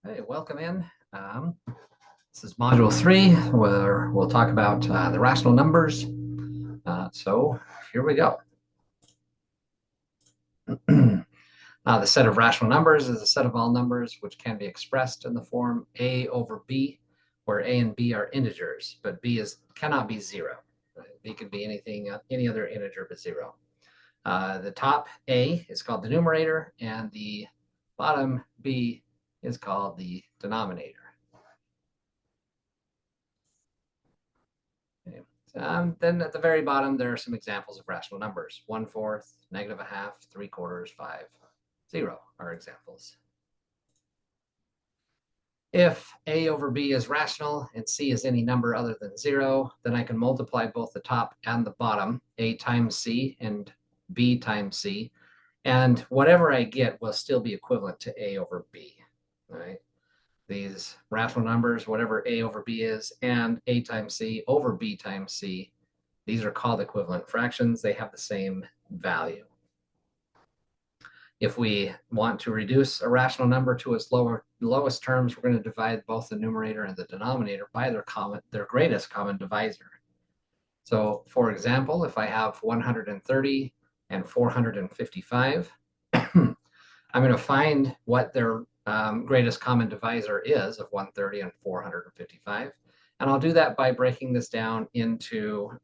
Hey, welcome in. This is Module 3, where we'll talk about the rational numbers. So here we go. The set of rational numbers is a set of all numbers which can be expressed in the form a over b, where a and b are integers, but b cannot be 0. B can be anything, any other integer but 0. The top a is called the numerator, and the bottom b is called the denominator. Okay. Then at the very bottom, there are some examples of rational numbers. 1/4, -1/2, 3/4, 5, 0 are examples. If a over b is rational and c is any number other than 0, then I can multiply both the top and the bottom, a times c and b times c, and whatever I get will still be equivalent to a over b. All right? These rational numbers, whatever a over b is, and a times c over b times c, these are called equivalent fractions. They have the same value. If we want to reduce a rational number to its lowest terms, we're going to divide both the numerator and the denominator by their greatest common divisor. So for example, if I have 130 and 455, I'm going to find what their greatest common divisor is of 130 and 455. And I'll do that by breaking this down into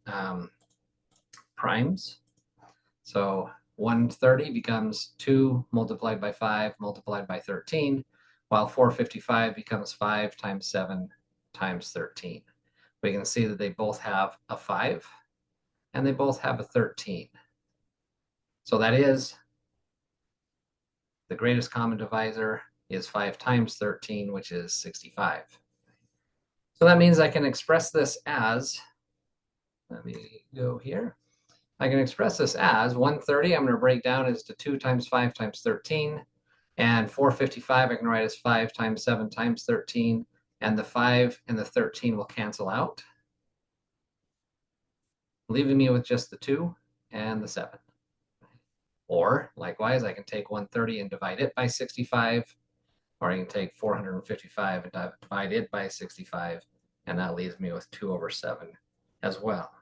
primes. So 130 becomes 2 multiplied by 5 multiplied by 13, while 455 becomes 5 times 7 times 13. We can see that they both have a 5 and they both have a 13. So that is the greatest common divisor is 5 times 13, which is 65. So that means I can express this as, let me go here. I can express this as 130, I'm going to break down as to 2 times 5 times 13. And 455, I can write as 5 times 7 times 13. And the 5 and the 13 will cancel out, leaving me with just the 2 and the 7. Or, likewise, I can take 130 and divide it by 65. Or I can take 455 and divide it by 65. And that leaves me with 2 over 7 as well.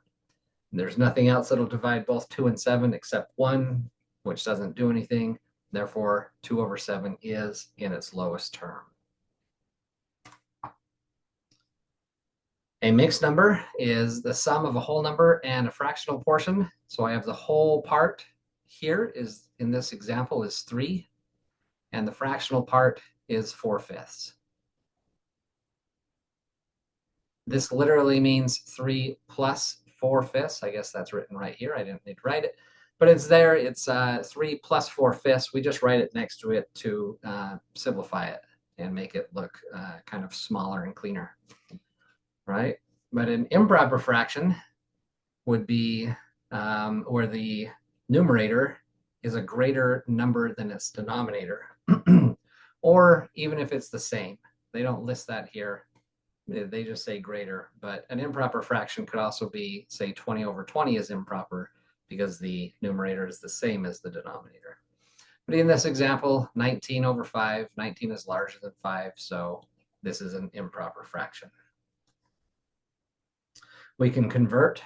There's nothing else that'll divide both 2 and 7 except 1, which doesn't do anything. Therefore, 2 over 7 is in its lowest term. A mixed number is the sum of a whole number and a fractional portion. So I have the whole part here is, in this example, is 3, and the fractional part is 4/5. This literally means 3 plus 4/5. I guess that's written right here. I didn't need to write it, but it's there. It's 3 plus 4/5. We just write it next to it to simplify it and make it look kind of smaller and cleaner, right? But an improper fraction would be where the numerator is a greater number than its denominator, or even if it's the same. They don't list that here. They just say greater, but an improper fraction could also be, say, 20 over 20 is improper because the numerator is the same as the denominator. But in this example, 19 over 5, 19 is larger than 5, so this is an improper fraction. We can convert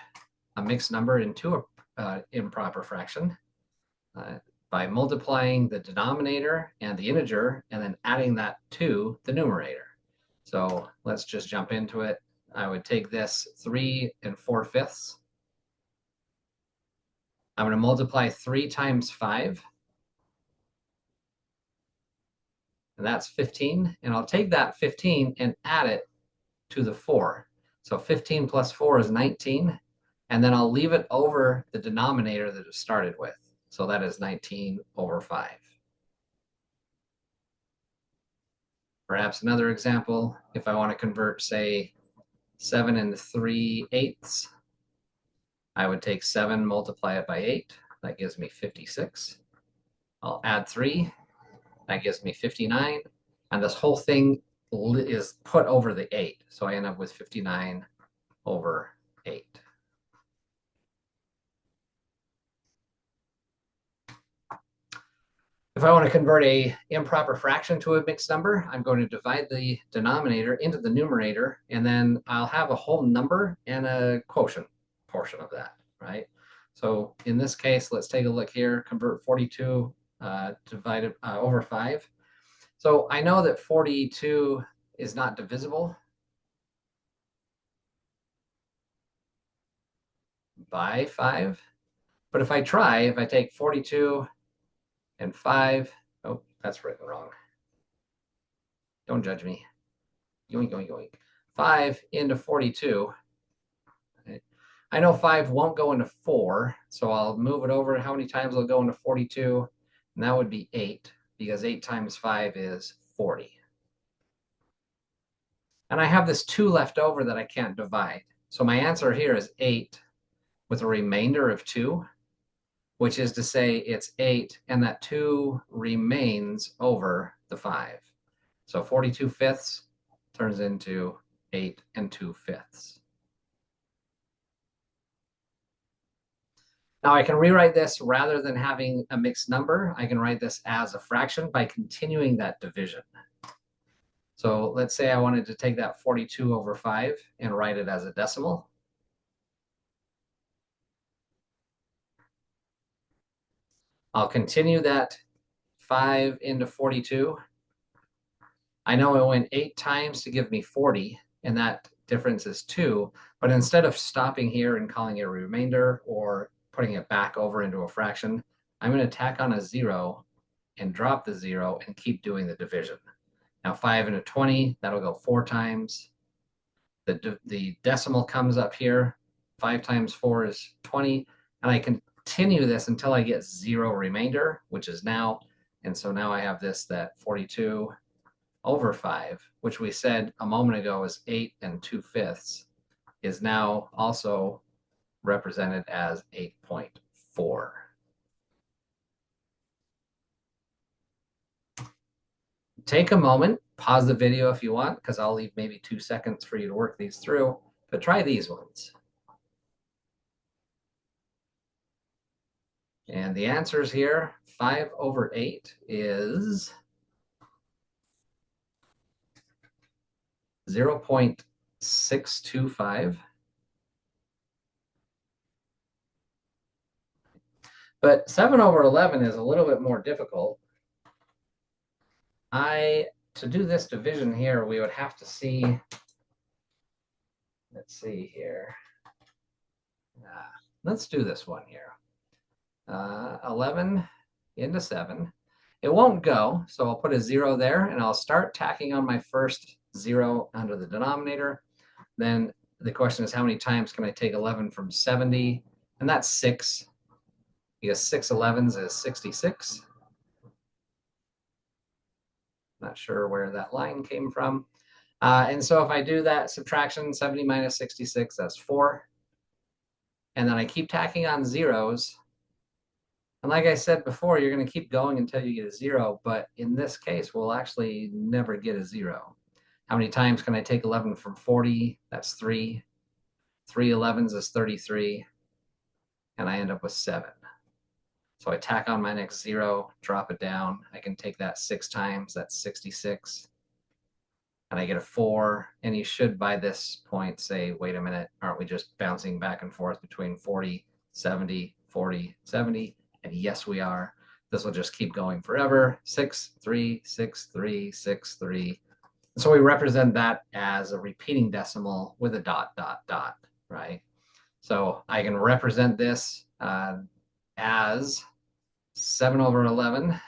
a mixed number into an improper fraction by multiplying the denominator and the integer and then adding that to the numerator. So let's just jump into it. I would take this 3 and 4/5. I'm going to multiply 3 times 5. And that's 15. And I'll take that 15 and add it to the 4. So 15 plus 4 is 19. And then I'll leave it over the denominator that it started with. So that is 19 over 5. Perhaps another example, if I want to convert, say, 7 and 3/8, I would take 7, multiply it by 8. That gives me 56. I'll add 3. That gives me 59. And this whole thing is put over the 8. So I end up with 59 over 8. If I want to convert a improper fraction to a mixed number, I'm going to divide the denominator into the numerator, and then I'll have a whole number and a quotient portion of that, right? So in this case, let's take a look here, convert 42 divided over 5. So I know that 42 is not divisible by 5. But if I take 42 and 5, oh, that's written wrong. Don't judge me. Yoink, yoink, yoink. 5 into 42. I know 5 won't go into 4, so I'll move it over. How many times will it go into 42? And that would be 8, because 8 times 5 is 40. And I have this 2 left over that I can't divide. So my answer here is 8 with a remainder of 2, which is to say it's 8, and that 2 remains over the 5. So 42 fifths turns into 8 and 2 fifths. Now I can rewrite this rather than having a mixed number. I can write this as a fraction by continuing that division. So let's say I wanted to take that 42 over 5 and write it as a decimal. I'll continue that 5 into 42. I know it went 8 times to give me 40, and that difference is 2. But instead of stopping here and calling it a remainder or putting it back over into a fraction, I'm going to tack on a 0 and drop the 0 and keep doing the division. Now 5 into 20, that'll go 4 times. The decimal comes up here. 5 times 4 is 20. And I continue this until I get 0 remainder, which is now. And so now I have this, that 42 over 5, which we said a moment ago is 8 and 2 fifths, is now also represented as 8.4. Take a moment, pause the video if you want, because I'll leave maybe 2 seconds for you to work these through, but try these ones. And the answers here, 5 over 8 is 0.625. But 7 over 11 is a little bit more difficult. To do this division here, we would have to see, let's see here. Let's do this one here. 11 into 7. It won't go, so I'll put a 0 there, and I'll start tacking on my first 0 under the denominator. Then the question is, how many times can I take 11 from 70? And that's 6, because 6 11s is 66. Not sure where that line came from. And so if I do that subtraction, 70 minus 66, that's 4. And then I keep tacking on zeros. And like I said before, you're going to keep going until you get a 0. But in this case, we'll actually never get a 0. How many times can I take 11 from 40? That's 3. 3 11s is 33. And I end up with 7. So I tack on my next 0, drop it down. I can take that 6 times. That's 66. And I get a 4. And you should, by this point, say, wait a minute, aren't we just bouncing back and forth between 40, 70, 40, 70? And yes, we are. This will just keep going forever. 6, 3, 6, 3, 6, 3. So we represent that as a repeating decimal with a dot, dot, dot, right? So I can represent this as 7 over 11,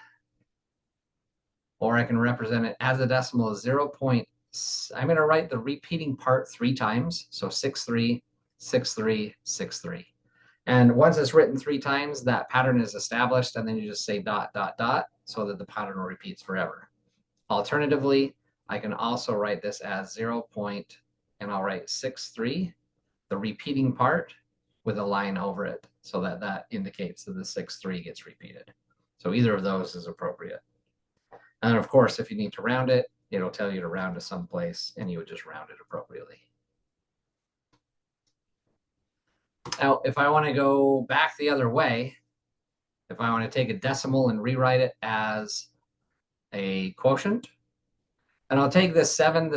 or I can represent it as a decimal of 0. I'm going to write the repeating part 3 times, so 6, 3, 6, 3, 6, 3. And once it's written 3 times, that pattern is established, and then you just say dot, dot, dot, so that the pattern repeats forever. Alternatively, I can also write this as 0. And I'll write 6, 3, the repeating part, with a line over it, so that that indicates that the 6, 3 gets repeated. So either of those is appropriate. And of course, if you need to round it, it'll tell you to round to some place, and you would just round it appropriately. Now, if I want to go back the other way, If I want to take a decimal and rewrite it as a quotient, and I'll take this 7.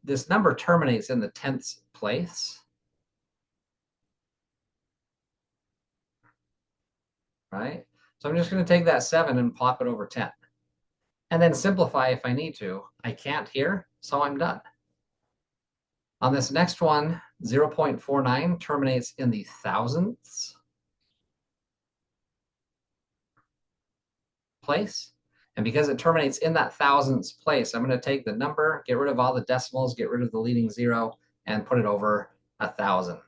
This number terminates in the 10th place. Right? So I'm just going to take that 7 and plop it over 10. And then simplify if I need to. I can't here, so I'm done. On this next one, 0.49 terminates in the thousandths place. And because it terminates in that thousandths place, I'm going to take the number, get rid of all the decimals, get rid of the leading 0, and put it over 1,000.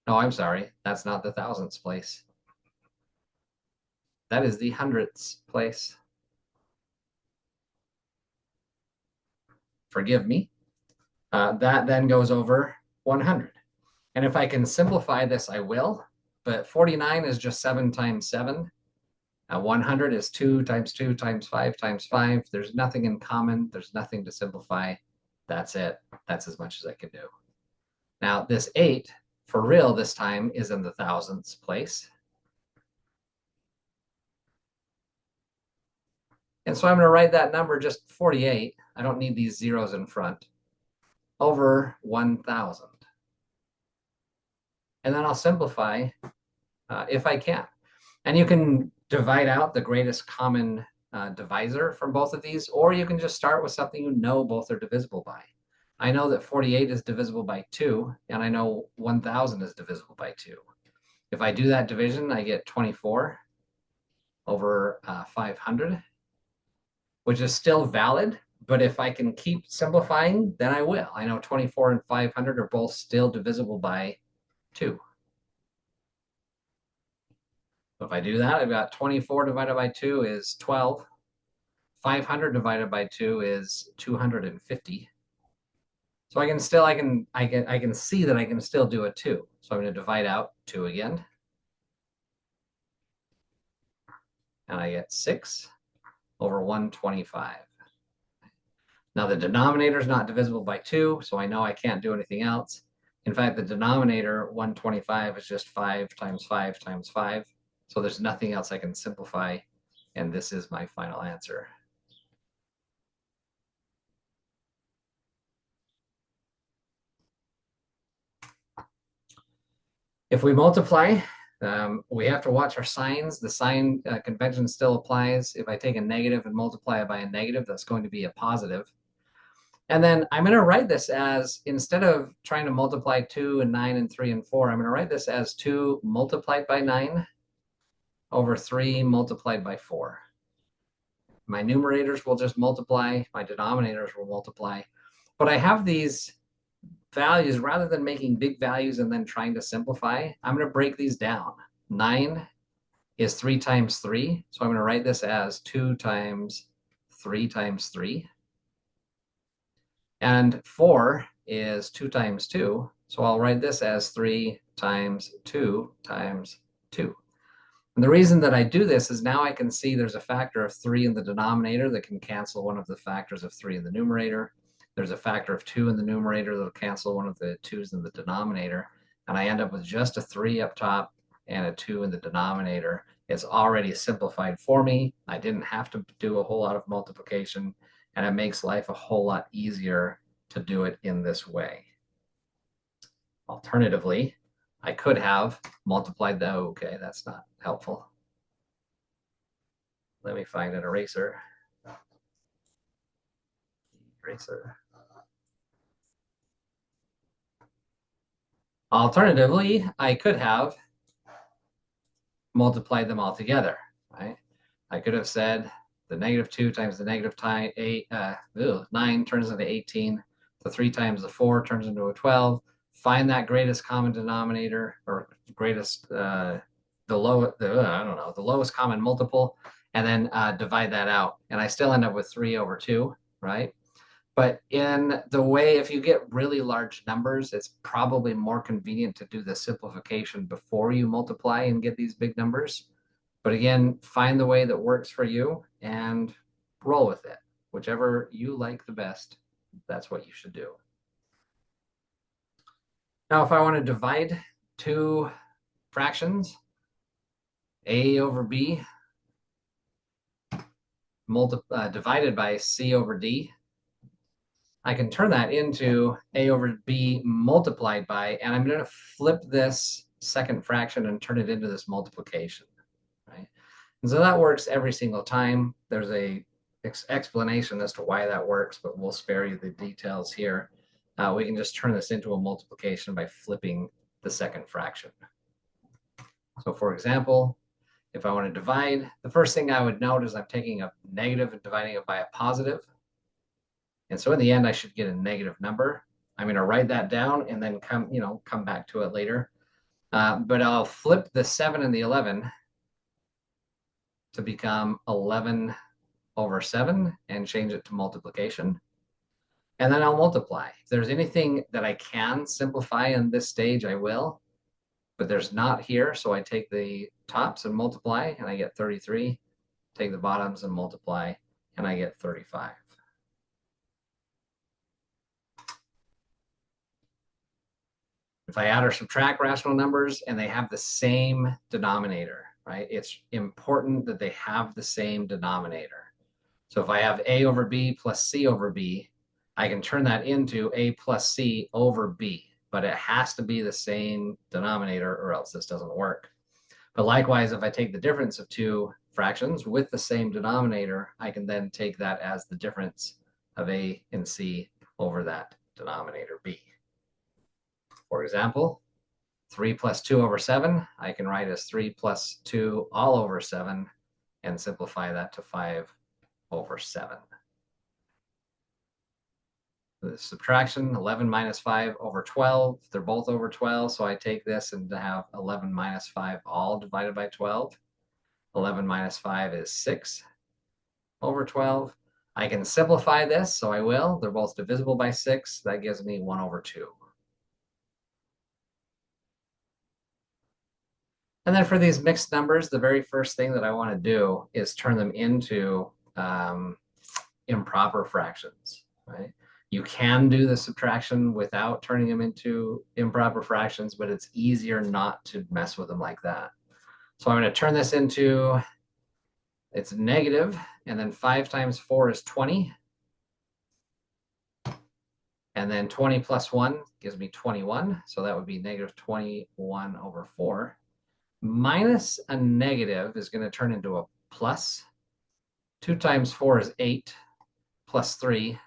No, I'm sorry. That's not the thousandths place. That is the hundredths place. Forgive me. That then goes over 100. And if I can simplify this, I will. But 49 is just 7 times 7. 100 is 2 times 2 times 5 times 5. There's nothing in common. There's nothing to simplify. That's it. That's as much as I can do. Now, this 8, for real this time, is in the thousandths place. And so I'm going to write that number just 48. I don't need these zeros in front. Over 1,000. And then I'll simplify if I can. And you can divide out the greatest common divisor from both of these, or you can just start with something you know both are divisible by. I know that 48 is divisible by 2, and I know 1,000 is divisible by 2. If I do that division, I get 24 over 500, which is still valid. But if I can keep simplifying, then I will. I know 24 and 500 are both still divisible by 2. So if I do that, I've got 24 divided by 2 is 12. 500 divided by 2 is 250. So I can see that I can still do a 2. So I'm going to divide out 2 again. And I get 6 over 125. Now the denominator is not divisible by 2, so I know I can't do anything else. In fact, the denominator, 125, is just 5 times 5 times 5. So there's nothing else I can simplify, and this is my final answer. If we multiply, we have to watch our signs. The sign convention still applies. If I take a negative and multiply it by a negative, that's going to be a positive. And then I'm going to write this as, instead of trying to multiply 2 and 9 and 3 and 4, I'm going to write this as 2 multiplied by 9 over 3 multiplied by 4. My numerators will just multiply. My denominators will multiply. But I have these values, rather than making big values and then trying to simplify, I'm going to break these down. 9 is 3 times 3. So I'm going to write this as 2 times 3 times 3. And 4 is 2 times 2. So I'll write this as 3 times 2 times 2. And the reason that I do this is now I can see there's a factor of 3 in the denominator that can cancel one of the factors of 3 in the numerator. There's a factor of 2 in the numerator that will cancel one of the 2's in the denominator. And I end up with just a 3 up top and a 2 in the denominator. It's already simplified for me. I didn't have to do a whole lot of multiplication, and it makes life a whole lot easier to do it in this way. Alternatively, I could have multiplied the, okay, that's not helpful. Let me find an eraser. Eraser. Alternatively, I could have multiplied them all together, right? I could have said the negative 2 times the negative 9 turns into 18. The 3 times the 4 turns into a 12. Find that greatest common denominator, or greatest, the lowest common multiple, and then divide that out. And I still end up with 3 over 2, right? But in the way, if you get really large numbers, it's probably more convenient to do the simplification before you multiply and get these big numbers. But again, find the way that works for you and roll with it. Whichever you like the best, that's what you should do. Now, if I want to divide two fractions, A over B divided by C over D. I can turn that into A over B multiplied by, and I'm going to flip this second fraction and turn it into this multiplication, right? And so that works every single time. There's a explanation as to why that works, but we'll spare you the details here. We can just turn this into a multiplication by flipping the second fraction. So for example, if I want to divide, the first thing I would note is I'm taking a negative and dividing it by a positive. And so in the end, I should get a negative number. I'm going to write that down and then come back to it later. But I'll flip the 7 and the 11 to become 11 over 7 and change it to multiplication. And then I'll multiply. If there's anything that I can simplify in this stage, I will. But there's not here, so I take the tops and multiply, and I get 33. Take the bottoms and multiply, and I get 35. If I add or subtract rational numbers and they have the same denominator, right? It's important that they have the same denominator. So if I have A over B plus C over B, I can turn that into A plus C over B, but it has to be the same denominator or else this doesn't work. But likewise, if I take the difference of two fractions with the same denominator, I can then take that as the difference of A and C over that denominator B. For example, 3 plus 2 over 7, I can write as 3 plus 2 all over 7 and simplify that to 5 over 7. The subtraction, 11 minus 5 over 12. They're both over 12, so I take this and have 11 minus 5 all divided by 12. 11 minus 5 is 6 over 12. I can simplify this, so I will. They're both divisible by 6. That gives me 1 over 2. And then for these mixed numbers, the very first thing that I want to do is turn them into improper fractions, right? You can do the subtraction without turning them into improper fractions, but it's easier not to mess with them like that. So I'm going to turn this into, it's negative, and then 5 times 4 is 20. And then 20 plus 1 gives me 21. So that would be negative 21 over 4. Minus a negative is going to turn into a plus. 2 times 4 is 8, plus 3.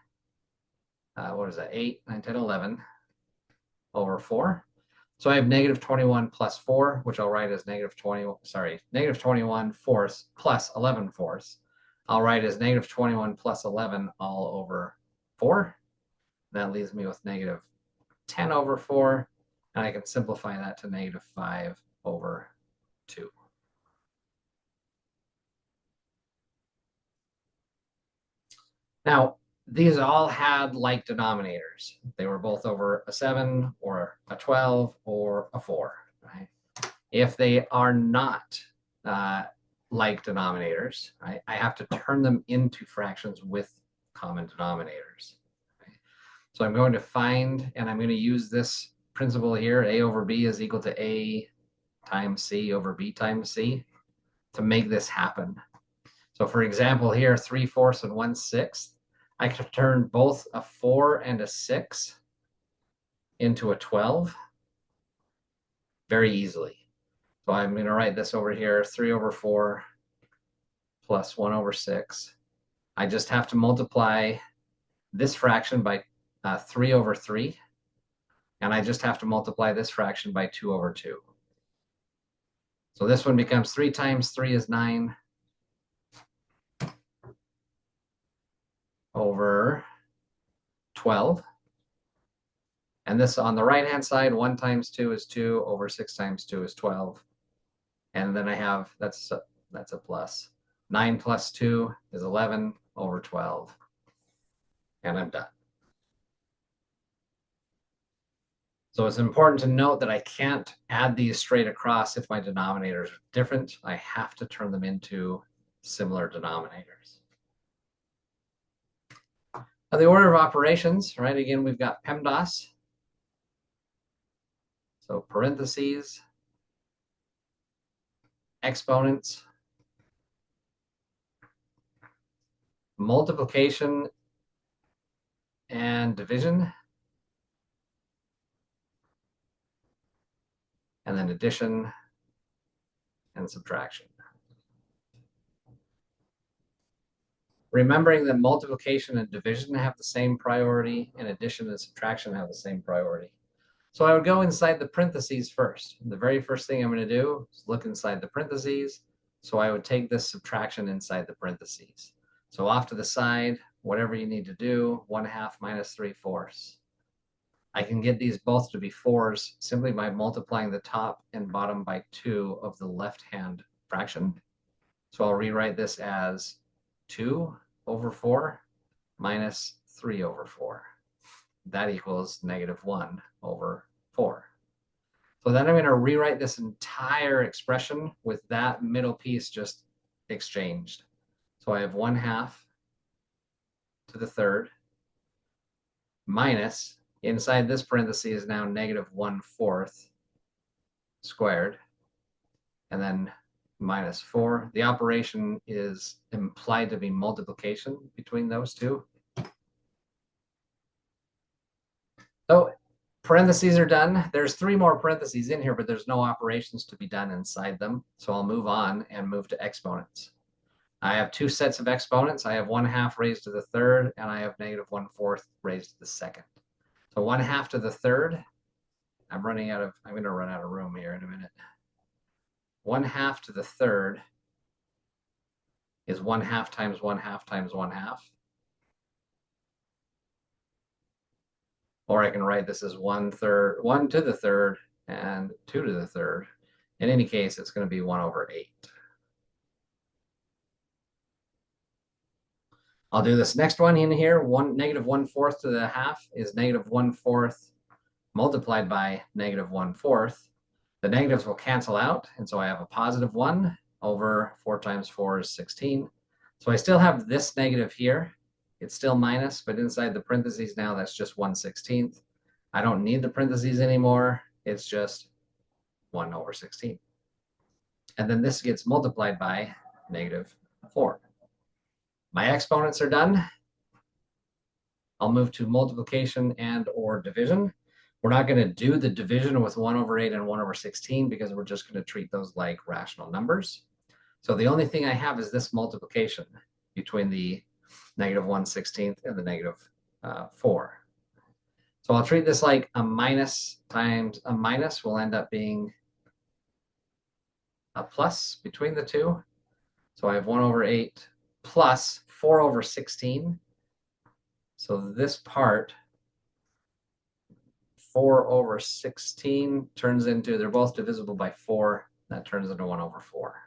What is that? 8, 9, 10, 11 over 4. So I have negative 21 plus 4, which I'll write as negative 21 fourths plus 11 fourths. I'll write as negative 21 plus 11 all over 4. That leaves me with negative 10 over 4. And I can simplify that to negative 5 over 2. Now, these all had like denominators. They were both over a 7 or a 12 or a 4. Right? If they are not like denominators, right, I have to turn them into fractions with common denominators. Right? So I'm going to find, and I'm going to use this principle here, A over B is equal to A times C over B times C to make this happen. So for example here, 3/4 and 1/6, I could turn both a 4 and a 6 into a 12 very easily. So I'm going to write this over here, 3 over 4 plus 1 over 6. I just have to multiply this fraction by 3 over 3. And I just have to multiply this fraction by 2 over 2. So this one becomes 3 times 3 is 9 over 12. And this on the right-hand side, 1 times 2 is 2 over 6 times 2 is 12. And then I have, that's a plus. 9 plus 2 is 11 over 12. And I'm done. So it's important to note that I can't add these straight across if my denominators are different. I have to turn them into similar denominators. Now the order of operations, right? Again, we've got PEMDAS. So parentheses, exponents, multiplication and division, and then addition and subtraction. Remembering that multiplication and division have the same priority, and addition and subtraction have the same priority. So I would go inside the parentheses first. The very first thing I'm going to do is look inside the parentheses. So I would take this subtraction inside the parentheses. So off to the side, whatever you need to do, 1/2 minus 3/4. I can get these both to be 4s simply by multiplying the top and bottom by 2 of the left-hand fraction. So I'll rewrite this as 2/4 minus 3/4. That equals -1/4. So then I'm going to rewrite this entire expression with that middle piece just exchanged. So I have 1/2 to the third minus, inside this parenthesis is now -1/4 squared, and then minus 4. The operation is implied to be multiplication between those two. So parentheses are done. There's 3 more parentheses in here, but there's no operations to be done inside them. So I'll move on and move to exponents. I have 2 sets of exponents. I have 1/2 raised to the third, and I have -1/4 raised to the second. So 1/2 to the third, I'm going to run out of room here in a minute. 1/2 to the third is 1/2 times 1/2 times 1/2. Or I can write this as 1/3, 1 to the third, and 2 to the third. In any case, it's going to be 1/8. I'll do this next one in here. -1/4 to the half is -1/4 multiplied by -1/4. The negatives will cancel out, and so I have a +1 over 4 times 4 is 16. So I still have this negative here. It's still minus, but inside the parentheses now, that's just 1/16. I don't need the parentheses anymore. It's just 1/16. And then this gets multiplied by -4. My exponents are done. I'll move to multiplication and or division. We're not going to do the division with 1/8 and 1/16 because we're just going to treat those like rational numbers. So the only thing I have is this multiplication between the -1/16 and the -4. So I'll treat this like a minus times a minus will end up being a plus between the two. So I have 1/8 plus 4/16. So this part, 4/16 turns into, they're both divisible by 4. That turns into 1/4.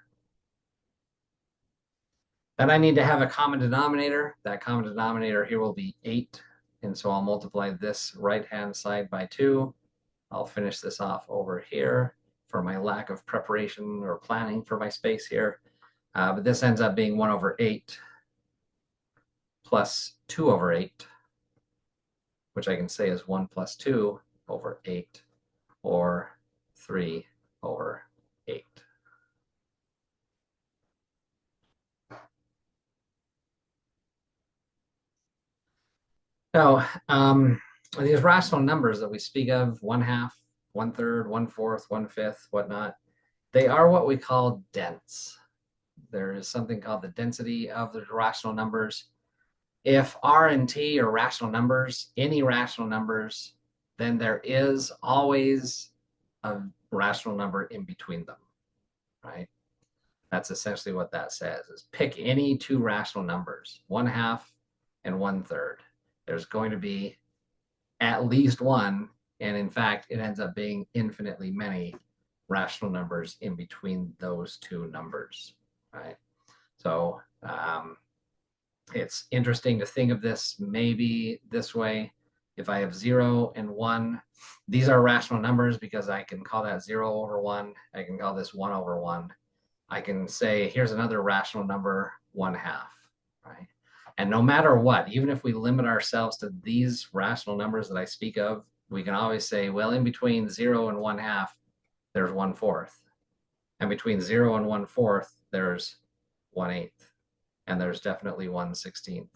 Then I need to have a common denominator. That common denominator here will be 8. And so I'll multiply this right-hand side by 2. I'll finish this off over here for my lack of preparation or planning for my space here. But this ends up being 1/8 plus 2/8, which I can say is 1 plus 2/8, or 3/8. Now, these rational numbers that we speak of, 1/2, 1/3, 1/4, 1/5, whatnot, they are what we call dense. There is something called the density of the rational numbers. If R and T are rational numbers, any rational numbers, then there is always a rational number in between them, right? That's essentially what that says, is pick any 2 rational numbers, 1/2 and 1/3. There's going to be at least one, and in fact, it ends up being infinitely many rational numbers in between those 2 numbers, right? So it's interesting to think of this maybe this way. If I have 0 and 1, these are rational numbers because I can call that 0/1. I can call this 1/1. I can say, here's another rational number, 1/2, right? And no matter what, even if we limit ourselves to these rational numbers that I speak of, we can always say, well, in between 0 and 1/2, there's 1/4. And between 0 and 1/4, there's 1/8. And there's definitely 1/16.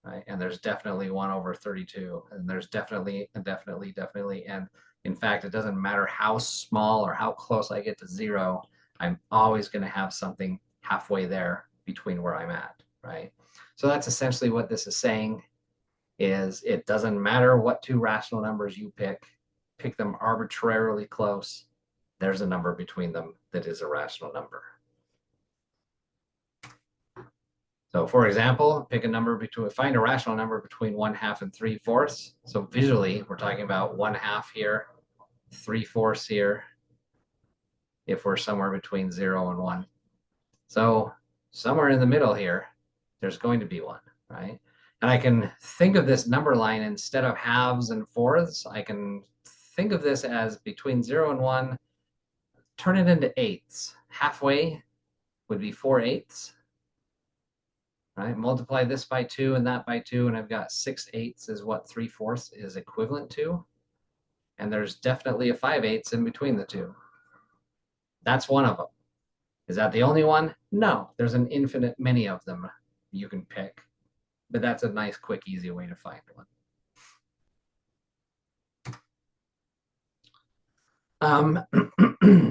Right? And there's definitely 1/32. And there's definitely, and in fact, it doesn't matter how small or how close I get to 0, I'm always going to have something halfway there between where I'm at, right? So that's essentially what this is saying, is it doesn't matter what two rational numbers you pick them arbitrarily close, there's a number between them that is a rational number. So for example, pick a number find a rational number between 1/2 and 3/4. So visually, we're talking about 1/2 here, 3/4 here, if we're somewhere between 0 and 1. So somewhere in the middle here, there's going to be one, right? And I can think of this number line instead of halves and fourths. I can think of this as between 0 and 1, turn it into eighths. Halfway would be 4/8. Right? Multiply this by 2 and that by 2, and I've got 6/8 is what 3/4 is equivalent to. And there's definitely a 5/8 in between the two. That's one of them. Is that the only one? No, there's an infinite many of them you can pick. But that's a nice, quick, easy way to find one.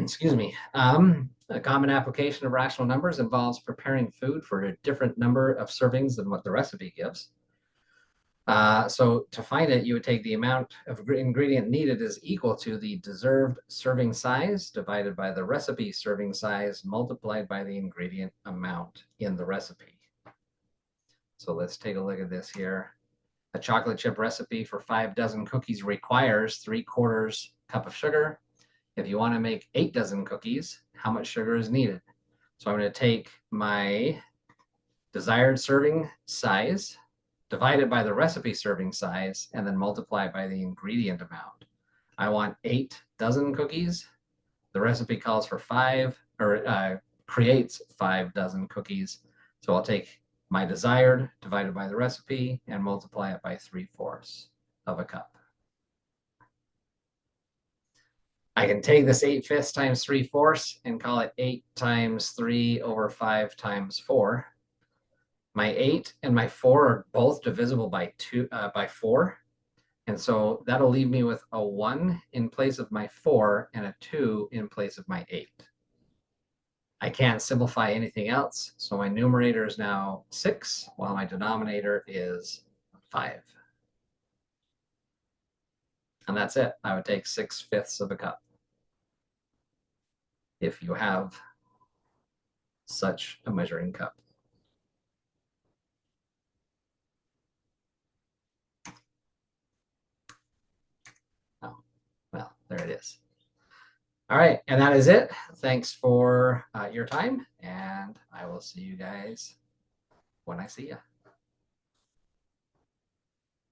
Excuse me. A common application of rational numbers involves preparing food for a different number of servings than what the recipe gives. So to find it, you would take the amount of ingredient needed is equal to the deserved serving size divided by the recipe serving size multiplied by the ingredient amount in the recipe. So let's take a look at this here. A chocolate chip recipe for 5 dozen cookies requires 3/4 cup of sugar. If you want to make 8 dozen cookies, how much sugar is needed? So I'm going to take my desired serving size divided by the recipe serving size and then multiply by the ingredient amount. I want 8 dozen cookies. The recipe calls for 5 or creates 5 dozen cookies. So I'll take my desired divided by the recipe and multiply it by 3/4 of a cup. I can take this 8/5 times 3/4 and call it 8 times 3 over 5 times 4. My 8 and my 4 are both divisible by 4. And so that'll leave me with a 1 in place of my 4 and a 2 in place of my 8. I can't simplify anything else, so my numerator is now 6, while my denominator is 5. And that's it. I would take 6/5 of a cup if you have such a measuring cup. Oh, well, there it is. All right, and that is it. Thanks for your time, and I will see you guys when I see you.